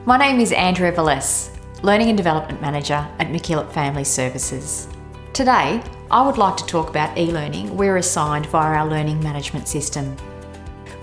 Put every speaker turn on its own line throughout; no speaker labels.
My name is Andrea Valles, Learning and Development Manager at MacKillop Family Services. Today, I would like to talk about e-learning we're assigned via our learning management system.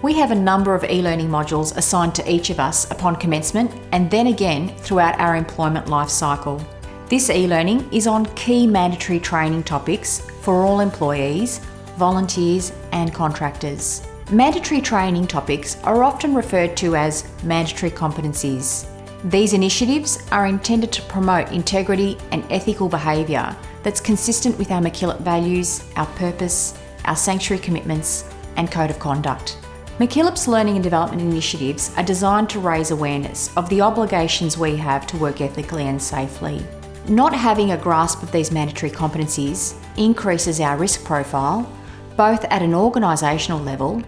We have a number of e-learning modules assigned to each of us upon commencement and then again throughout our employment life cycle. This e-learning is on key mandatory training topics for all employees, volunteers and contractors. Mandatory training topics are often referred to as mandatory competencies. These initiatives are intended to promote integrity and ethical behaviour that's consistent with our MacKillop values, our purpose, our sanctuary commitments and code of conduct. MacKillop's learning and development initiatives are designed to raise awareness of the obligations we have to work ethically and safely. Not having a grasp of these mandatory competencies increases our risk profile, both at an organisational level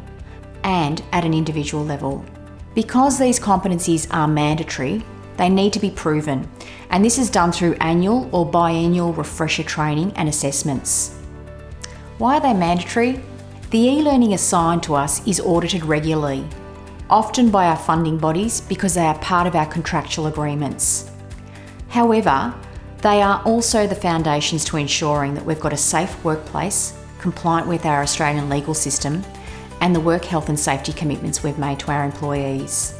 and at an individual level. Because these competencies are mandatory, they need to be proven, and this is done through annual or biannual refresher training and assessments. Why are they mandatory? The e-learning assigned to us is audited regularly, often by our funding bodies because they are part of our contractual agreements. However, they are also the foundations to ensuring that we've got a safe workplace, compliant with our Australian legal system, and the work health and safety commitments we've made to our employees.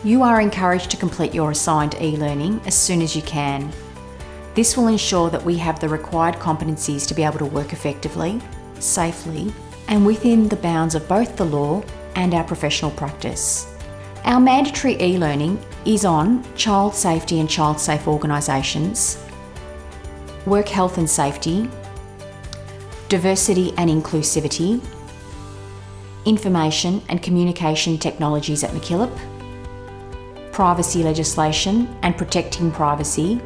You are encouraged to complete your assigned e-learning as soon as you can. This will ensure that we have the required competencies to be able to work effectively, safely, and within the bounds of both the law and our professional practice. Our mandatory e-learning is on child safety and child safe organisations, work health and safety, diversity and inclusivity, information and communication technologies at MacKillop, privacy legislation and protecting privacy,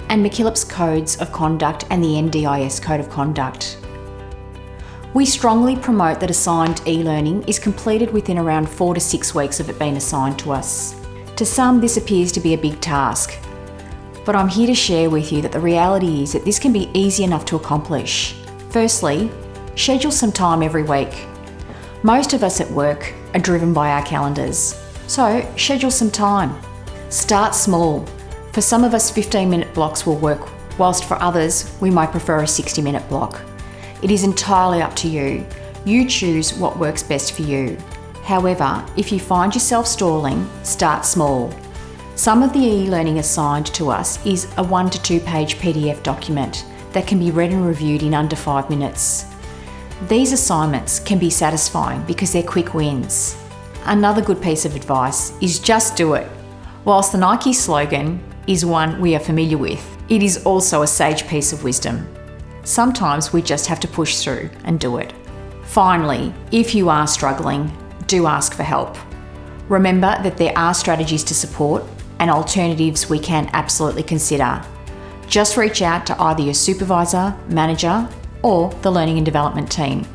and MacKillop's codes of conduct and the NDIS code of conduct. We strongly promote that assigned e-learning is completed within around 4 to 6 weeks of it being assigned to us. To some, this appears to be a big task, but I'm here to share with you that the reality is that this can be easy enough to accomplish. Firstly, schedule some time every week. Most of us at work are driven by our calendars, so schedule some time. Start small. For some of us, 15-minute blocks will work, whilst for others, we might prefer a 60-minute block. It is entirely up to you. You choose what works best for you. However, if you find yourself stalling, start small. Some of the e-learning assigned to us is a 1 to 2 page PDF document that can be read and reviewed in under 5 minutes. These assignments can be satisfying because they're quick wins. Another good piece of advice is just do it. Whilst the Nike slogan is one we are familiar with, it is also a sage piece of wisdom. Sometimes we just have to push through and do it. Finally, if you are struggling, do ask for help. Remember that there are strategies to support and alternatives we can absolutely consider. Just reach out to either your supervisor, manager, or the learning and development team.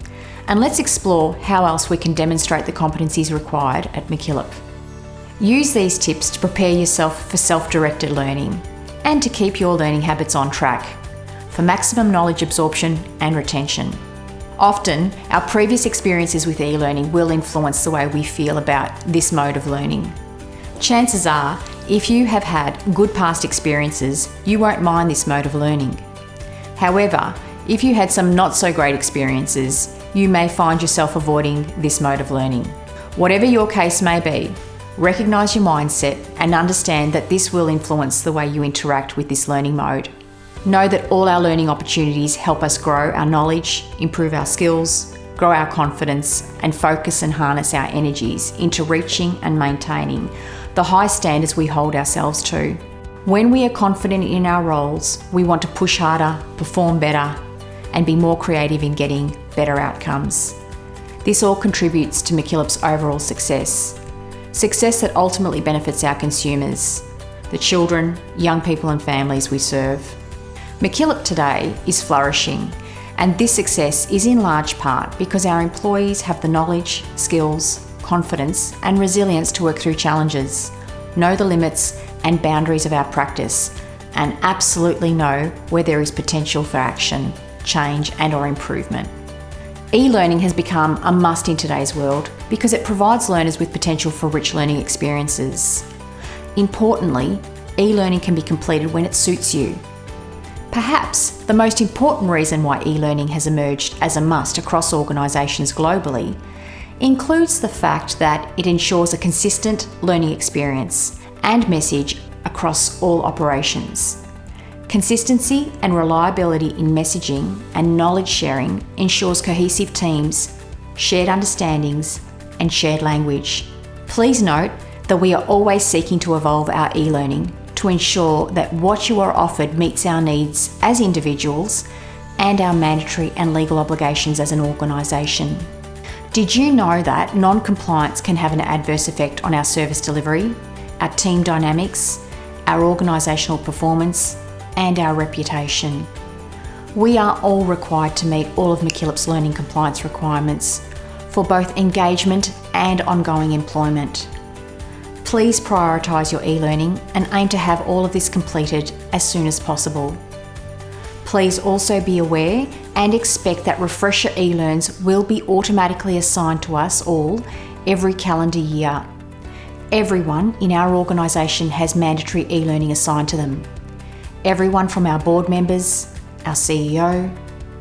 And let's explore how else we can demonstrate the competencies required at MacKillop. Use these tips to prepare yourself for self-directed learning and to keep your learning habits on track for maximum knowledge absorption and retention. Often, our previous experiences with e-learning will influence the way we feel about this mode of learning. Chances are, if you have had good past experiences, you won't mind this mode of learning. However, if you had some not so great experiences, you may find yourself avoiding this mode of learning. Whatever your case may be, recognise your mindset and understand that this will influence the way you interact with this learning mode. Know that all our learning opportunities help us grow our knowledge, improve our skills, grow our confidence, and focus and harness our energies into reaching and maintaining the high standards we hold ourselves to. When we are confident in our roles, we want to push harder, perform better, and be more creative in getting better outcomes. This all contributes to MacKillop's overall success. Success that ultimately benefits our consumers, the children, young people and families we serve. MacKillop today is flourishing, and this success is in large part because our employees have the knowledge, skills, confidence and resilience to work through challenges, know the limits and boundaries of our practice, and absolutely know where there is potential for action, change and/or improvement. E-learning has become a must in today's world because it provides learners with potential for rich learning experiences. Importantly, e-learning can be completed when it suits you. Perhaps the most important reason why e-learning has emerged as a must across organisations globally includes the fact that it ensures a consistent learning experience and message across all operations. Consistency and reliability in messaging and knowledge sharing ensures cohesive teams, shared understandings, and shared language. Please note that we are always seeking to evolve our e-learning to ensure that what you are offered meets our needs as individuals and our mandatory and legal obligations as an organisation. Did you know that non-compliance can have an adverse effect on our service delivery, our team dynamics, our organisational performance, and our reputation? We are all required to meet all of MacKillop's learning compliance requirements for both engagement and ongoing employment. Please prioritise your e-learning and aim to have all of this completed as soon as possible. Please also be aware and expect that refresher e-learns will be automatically assigned to us all every calendar year. Everyone in our organisation has mandatory e-learning assigned to them. Everyone from our board members, our CEO,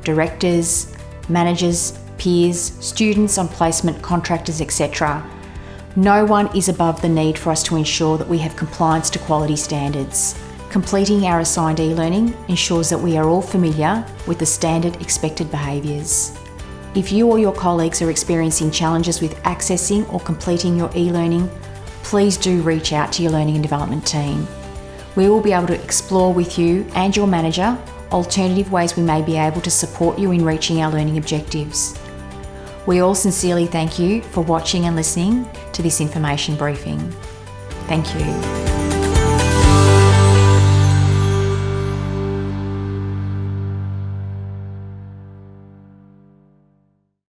directors, managers, peers, students on placement, contractors, etc. No one is above the need for us to ensure that we have compliance to quality standards. Completing our assigned e-learning ensures that we are all familiar with the standard expected behaviours. If you or your colleagues are experiencing challenges with accessing or completing your e-learning, please do reach out to your learning and development team. We will be able to explore with you and your manager alternative ways we may be able to support you in reaching our learning objectives. We all sincerely thank you for watching and listening to this information briefing. Thank you.